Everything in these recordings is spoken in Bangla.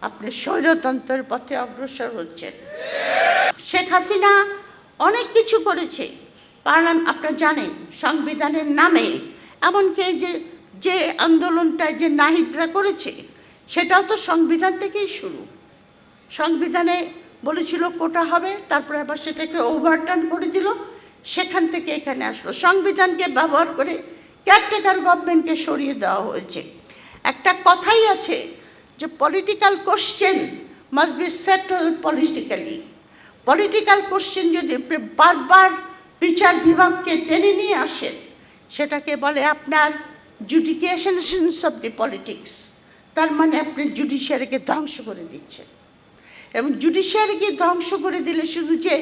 আপনি স্বৈরতন্ত্রের পথে অগ্রসর হচ্ছেন। শেখ হাসিনা অনেক কিছু করেছে, আপনারা জানেন, সংবিধানের নামে। এমনকি যে আন্দোলনটা যে নাহিদরা করেছে সেটাও তো সংবিধান থেকেই শুরু। সংবিধানে বলেছিল কোটা হবে, তারপরে আবার সেটাকে ওভারটার্ন করে দিল, সেখান থেকে এখানে আসলো। সংবিধানকে ব্যবহার করে কেয়ারটেকার গভর্নমেন্টকে সরিয়ে দেওয়া হয়েছে। একটা কথাই আছে যে political question must be settle politically. Political question যদি বারবার বিচার বিভাগকে টেনে নিয়ে আসেন, সেটাকে বলে আপনার জুডিকেশনস অফ দি পলিটিক্স। তার মানে আপনি জুডিশিয়ারিকে ধ্বংস করে দিচ্ছেন। এবং জুডিশিয়ারিকে ধ্বংস করে দিলে শুধু যে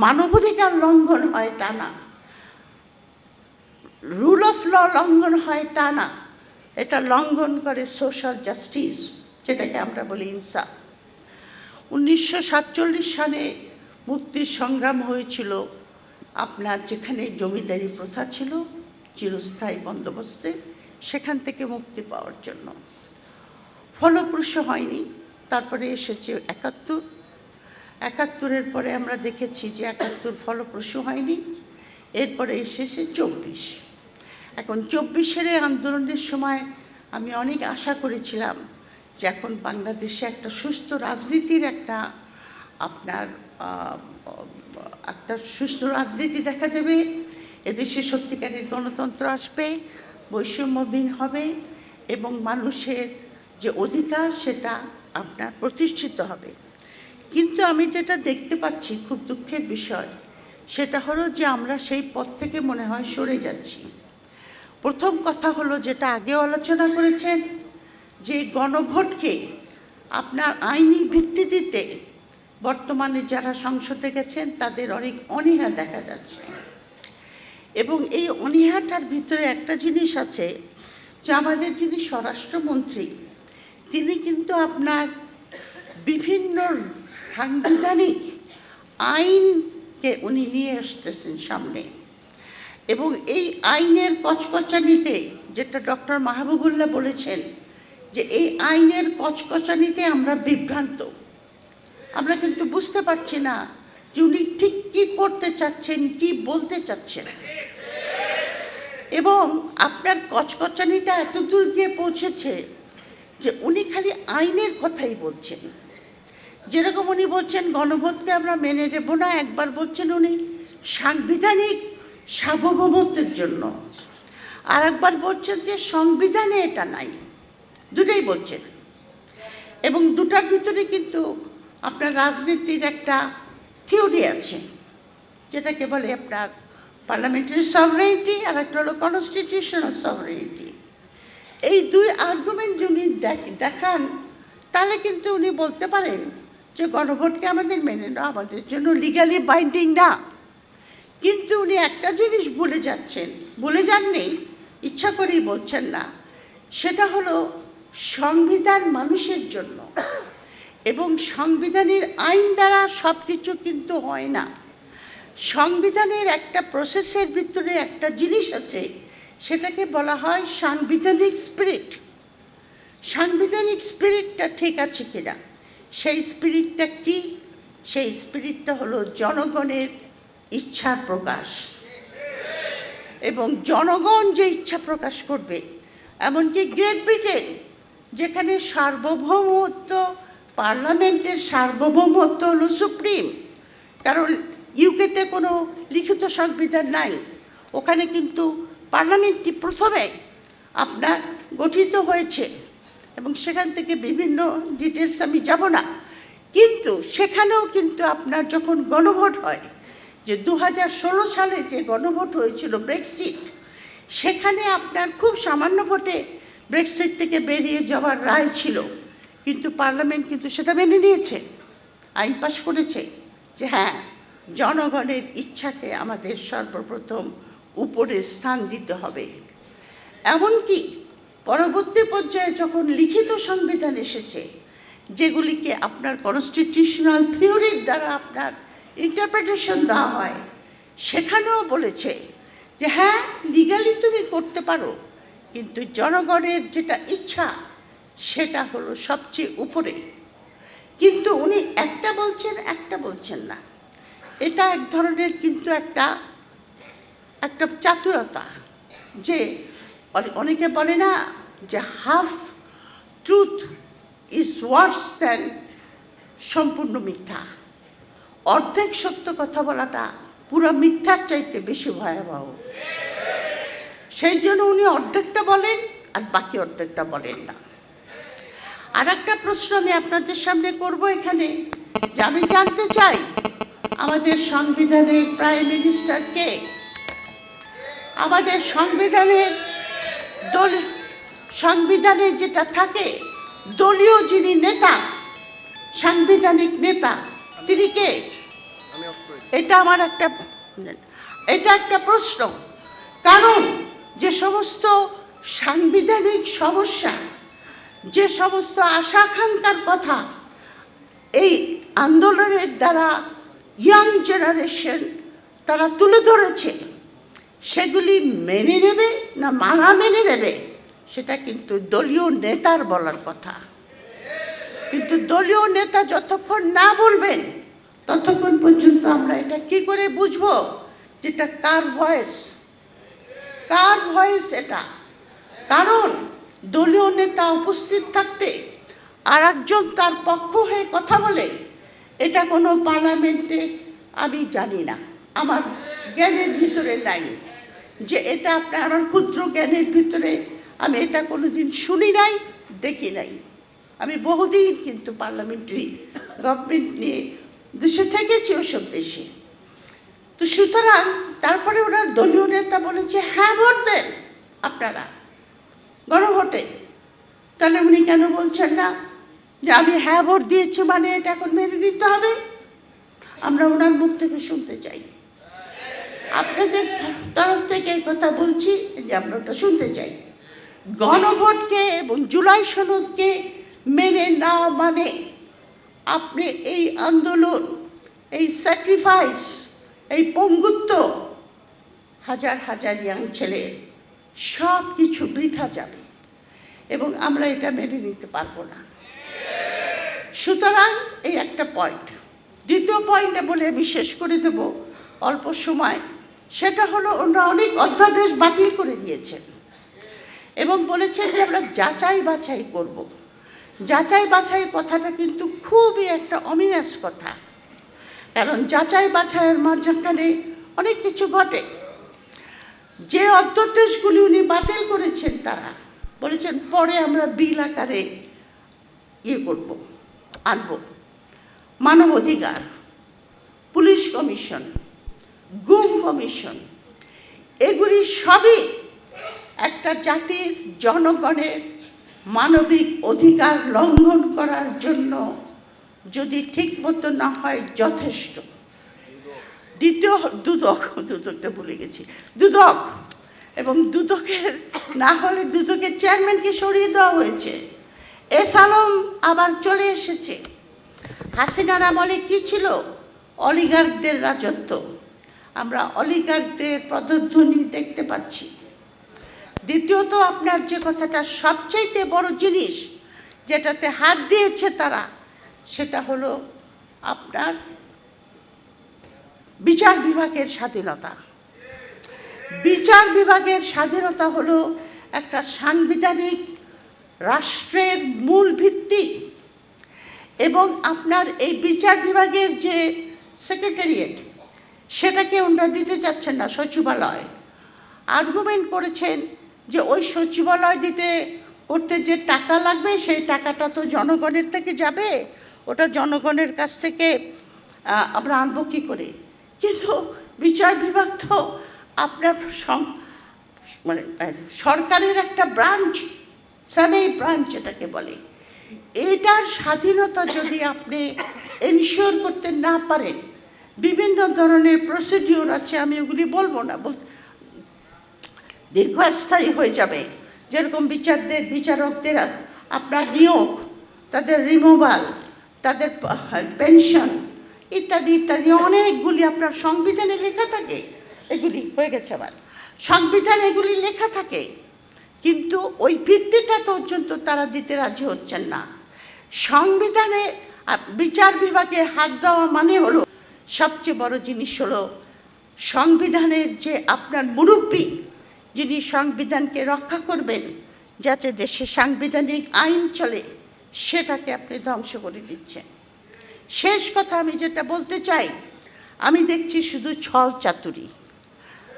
মানবাধিকার লঙ্ঘন হয় তা না, রুল অফ ল লঙ্ঘন হয় তা না, এটা লঙ্ঘন করে সোশ্যাল জাস্টিস, যেটাকে আমরা বলি ইনসাফ। 1947 সালে মুক্তির সংগ্রাম হয়েছিল আপনার, যেখানে জমিদারি প্রথা ছিল চিরস্থায়ী বন্দোবস্তে, সেখান থেকে মুক্তি পাওয়ার জন্য। ফলপ্রসূ হয়নি। তারপরে এসেছে 71। পরে আমরা দেখেছি যে 71 ফলপ্রসূ হয়নি। এরপরে এসেছে 24। এখন 24-এর আন্দোলনের সময় আমি অনেক আশা করেছিলাম যে এখন বাংলাদেশে একটা সুস্থ রাজনীতির একটা সুস্থ রাজনীতি দেখা দেবে, এদেশে সত্যিকারের গণতন্ত্র আসবে, বৈষম্যহীন হবে এবং মানুষের যে অধিকার সেটা আপনার প্রতিষ্ঠিত হবে। কিন্তু আমি যেটা দেখতে পাচ্ছি, খুব দুঃখের বিষয়, সেটা হলো যে আমরা সেই পথ থেকে মনে হয় সরে যাচ্ছি। প্রথম কথা হলো, যেটা আগেও আলোচনা করেছেন, যে গণভোটকে আপনার আইনি ভিত্তি দিতে বর্তমানে যারা সংসদে গেছেন তাদের অনেক অনীহা দেখা যাচ্ছে। এবং এই অনীহাটার ভিতরে একটা জিনিস আছে যে আমাদের যিনি স্বরাষ্ট্রমন্ত্রী, তিনি কিন্তু আপনার বিভিন্ন সাংবিধানিক আইনকে উনি নিয়ে আসতেছেন সামনে। এবং এই আইনের কচকচানিতে, যেটা ডক্টর মাহবুবুল্লাহ বলেছেন, যে এই আইনের কচকচানিতে আমরা বিভ্রান্ত। আমরা কিন্তু বুঝতে পারছি না যে উনি ঠিক কী করতে চাচ্ছেন, কি বলতে চাচ্ছেন। এবং আপনার কচকচানিটা এতদূর গিয়ে পৌঁছেছে যে উনি খালি আইনের কথাই বলছেন। যেরকম উনি বলছেন গণভোটকে আমরা মেনে নেব না, একবার বলছেন উনি সাংবিধানিক সার্বভৌমত্বের জন্য, আর একবার বলছেন যে সংবিধানে এটা নাই। দুটাই বলছেন। এবং দুটার ভিতরে কিন্তু আপনার রাজনীতির একটা থিওরি আছে, যেটাকে বলে আপনার পার্লামেন্টারি সভরেনিটি, আর একটা হলো কনস্টিটিউশনাল সভরেনিটি। এই দুই আর্গুমেন্ট যদি দেখান, তাহলে কিন্তু উনি বলতে পারেন যে গণভোটকে আমাদের মেনে নেওয়া আমাদের জন্য লিগালি বাইন্ডিং না। কিন্তু উনি একটা জিনিস ভুলে যাননি, ইচ্ছা করেই বলছেন না, সেটা হলো সংবিধান মানুষের জন্য। এবং সংবিধানের আইন দ্বারা সব কিছু কিন্তু হয় না। সংবিধানের একটা প্রসেসের ভিতরে একটা জিনিস আছে, সেটাকে বলা হয় সাংবিধানিক স্পিরিট। সাংবিধানিক স্পিরিটটা ঠিক আছে কিনা, সেই স্পিরিটটা কি? সেই স্পিরিটটা হলো জনগণের ইচ্ছার প্রকাশ। এবং জনগণ যে ইচ্ছা প্রকাশ করবে, এমনকি গ্রেট ব্রিটেন, যেখানে সার্বভৌমত্ব, পার্লামেন্টের সার্বভৌমত্ব হলো সুপ্রিম, কারণ ইউকেতে কোনো লিখিত সংবিধান নাই, ওখানে কিন্তু পার্লামেন্টটি প্রথমে আপনার গঠিত হয়েছে। এবং সেখান থেকে বিভিন্ন ডিটেলস আমি যাব না, কিন্তু সেখানেও কিন্তু আপনার যখন গণভোট হয়, যে 2016 সালে যে গণভোট হয়েছিল ব্রেক্সিট, সেখানে আপনার খুব সামান্য ভোটে ব্রেক্সিট থেকে বেরিয়ে যাওয়ার রায় ছিল, কিন্তু পার্লামেন্ট কিন্তু সেটা মেনে নিয়েছে, আইন পাশ করেছে যে হ্যাঁ, জনগণের ইচ্ছাকে আমাদের সর্বপ্রথম উপরে স্থান দিতে হবে। এমনকি পরবর্তী পর্যায়ে যখন লিখিত সংবিধান এসেছে, যেগুলিকে আপনার কনস্টিটিউশনাল থিওরির দ্বারা আপনার ইন্টারপ্রিটেশন দেওয়া হয়, সেখানেও বলেছে যে হ্যাঁ, লিগালি তুমি করতে পারো, কিন্তু জনগণের যেটা ইচ্ছা সেটা হলো সবচেয়ে উপরে। কিন্তু উনি একটা বলছেন, একটা বলছেন না। এটা এক ধরনের কিন্তু একটা চাতুরতা, যে অনেকে বলে না যে half truth is Wars than সম্পূর্ণ মিথ্যা। অর্ধেক সত্য কথা বলাটা পুরো মিথ্যার চাইতে বেশি ভয়াবহ। সেই জন্য উনি অর্ধেকটা বলেন আর বাকি অর্ধেকটা বলেন না। আর একটা প্রশ্ন আমি আপনাদের সামনে করব এখানে, যে আমি জানতে চাই আমাদের সংবিধানের প্রাইম মিনিস্টার কে? আমাদের সংবিধানের যেটা থাকে দলীয় যিনি নেতা, সাংবিধানিক নেতা, তিনি কে? এটা একটা প্রশ্ন। কারণ যে সমস্ত সাংবিধানিক সমস্যা, যে সমস্ত আশা আকাঙ্ক্ষার কথা এই আন্দোলনের দ্বারা ইয়াং জেনারেশন তারা তুলে ধরেছে, সেগুলি মেনে নেবে না মেনে নেবে, সেটা কিন্তু দলীয় নেতার বলার কথা। কিন্তু দলীয় নেতা যতক্ষণ না বলবেন ততক্ষণ পর্যন্ত আমরা এটা কি করে বুঝবো যেটা কার ভয়েস এটা? কারণ দলীয় নেতা উপস্থিত থাকতে আর একজন তার পক্ষ হয়ে কথা বলে, এটা কোনো পার্লামেন্টে আমি জানি না, আমার জ্ঞানের ভিতরে নাই, যে এটা আমার ক্ষুদ্র জ্ঞানের ভিতরে আমি এটা কোনোদিন শুনি নাই, দেখি নাই। আমি বহুদিন কিন্তু পার্লামেন্টারি গভর্নমেন্ট নিয়ে দেশে থেকেছি, ওসব দেশে। তো সুতরাং তারপরে ওনার দলীয় নেতা বলেছে হ্যাঁ ভোট দেন আপনারা গণভোটে। তাহলে উনি কেন বলছেন না যে আমি হ্যাঁ ভোট দিয়েছি মানে এটা এখন মেনে নিতে হবে? আমরা ওনার মুখ থেকে শুনতে চাই। আপনাদের তরফ থেকে এই কথা বলছি যে আমরা ওটা শুনতে চাই। গণভোটকে এবং জুলাই সনদকে মেনে না মানে আপনি এই আন্দোলন, এই স্যাক্রিফাইস, এই পঙ্গুত্ব, হাজার হাজার ইয়াং ছেলে সব কিছু বৃথা যাবে এবং আমরা এটা মেনে নিতে পারবো না। সুতরাং এই একটা পয়েন্ট। দ্বিতীয় পয়েন্টে বলে আমি শেষ করে দেব অল্প সময়, সেটা হলো ওনারা অনেক অধ্যাদেশ বাতিল করে দিয়েছেন এবং বলেছেন যে আমরা যাচাই বাছাই করব। যাচাই বাছাই কথাটা কিন্তু খুবই একটা অমিনাস কথা, কারণ যাচাই বাছাইয়ের মাঝখানে অনেক কিছু ঘটে। যে অধ্যাদেশগুলি উনি বাতিল করেছেন তারা বলেছেন পরে আমরা বিল আকারে আনব। মানবাধিকার, পুলিশ কমিশন, গুম কমিশন, এগুলি সবই একটা জাতির জনগণের মানবিক অধিকার লঙ্ঘন করার জন্য যদি ঠিক মতো না হয় যথেষ্ট। দ্বিতীয় দুদকটা ভুলে গেছি, দুদক, এবং দুদকের না হলে দুদকের চেয়ারম্যানকে সরিয়ে দেওয়া হয়েছে। এস আলম আবার চলে এসেছে। হাসিনার আমলে কি ছিল? অলিগার্কদের রাজত্ব। আমরা অলিগার্কদের পদধ্বনি দেখতে পাচ্ছি। দ্বিতীয়ত আপনার যে কথাটা সবচাইতে বড় জিনিস যেটাতে হাত দিয়েছে তারা, সেটা হলো আপনার বিচার বিভাগের স্বাধীনতা। বিচার বিভাগের স্বাধীনতা হলো একটা সাংবিধানিক রাষ্ট্রের মূল ভিত্তি এবং আপনার এই বিচার বিভাগের যে সেক্রেটারিয়েট, সেটাকে ওনারা দিতে চাচ্ছেন না, সচিবালয়। আর্গুমেন্ট করেছেন যে ওই সচিবালয় করতে যে টাকা লাগবে সেই টাকাটা তো জনগণের থেকে যাবে, ওটা জনগণের কাছ থেকে আমরা আনবো কী করে? কিন্তু বিচার বিভাগ তো আপনার মানে সরকারের একটা ব্রাঞ্চ, সাবেই ব্রাঞ্চ এটাকে বলে। এটার স্বাধীনতা যদি আপনি এনশিওর করতে না পারেন, বিভিন্ন ধরনের প্রসিডিওর আছে, আমি ওগুলি বলবো না, দীর্ঘস্থায়ী হয়ে যাবে। যেরকম বিচারকদের আপনার নিয়োগ, তাদের রিমুভাল, তাদের পেনশন ইত্যাদি ইত্যাদি অনেকগুলি আপনার সংবিধানে লেখা থাকে। এগুলি হয়ে গেছে আবার সংবিধানে এগুলি লেখা থাকে, কিন্তু ওই ভিত্তিটা পর্যন্ত তারা দিতে রাজি হচ্ছেন না। সংবিধানে বিচার বিভাগে হাত দেওয়া মানে হলো, সবচেয়ে বড় জিনিস হলো সংবিধানের যে আপনার মুরব্বী, যিনি সংবিধানকে রক্ষা করবেন যাতে দেশে সাংবিধানিক আইন চলে, সেটাকে আপনি ধ্বংস করে দিচ্ছেন। শেষ কথা আমি যেটা বলতে চাই, আমি দেখছি শুধু ছল চাতুরি।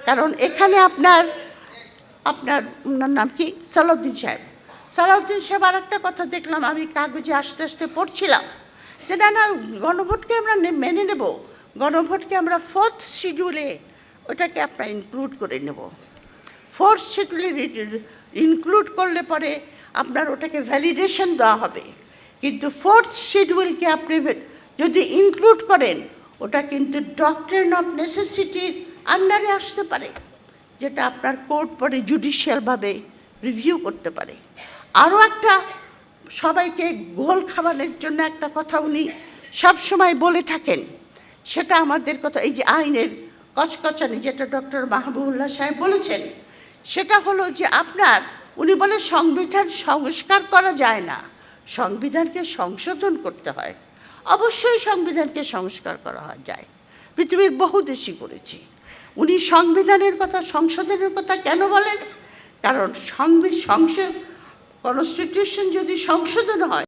কারণ এখানে আপনার ওনার নাম কি, সালাউদ্দিন সাহেব আর একটা কথা দেখলাম, আমি কাগজে আস্তে আস্তে পড়ছিলাম যে না গণভোটকে আমরা মেনে নেব, গণভোটকে আমরা 4th শিডিউলে ওটাকে আপনার ইনক্লুড করে নেব। 4th শিডিউলে ইনক্লুড করলে পরে আপনার ওটাকে ভ্যালিডেশন দেওয়া হবে, কিন্তু 4th শিডিউলকে আপনি যদি ইনক্লুড করেন, ওটা কিন্তু ডক্ট্রিন অফ নেসেসিটির আন্ডারে আসতে পারে, যেটা আপনার কোর্ট পরে জুডিশিয়ালভাবে রিভিউ করতে পারে। আরও একটা সবাইকে ঘোল খাওয়ানোর জন্য একটা কথা উনি সবসময় বলে থাকেন, সেটা আমাদের কথা, এই যে আইনের কচকচানি যেটা ডক্টর মাহবুবুল্লাহ সাহেব বলেছেন, সেটা হলো যে উনি বলে সংবিধান সংস্কার করা যায় না, সংবিধানকে সংশোধন করতে হয়। অবশ্যই সংবিধানকে সংস্কার করা যায়, পৃথিবীর বহু দেশই করেছে। উনি সংবিধানের কথা, সংশোধনের কথা কেন বলেন? কারণ কনস্টিটিউশন যদি সংশোধন হয়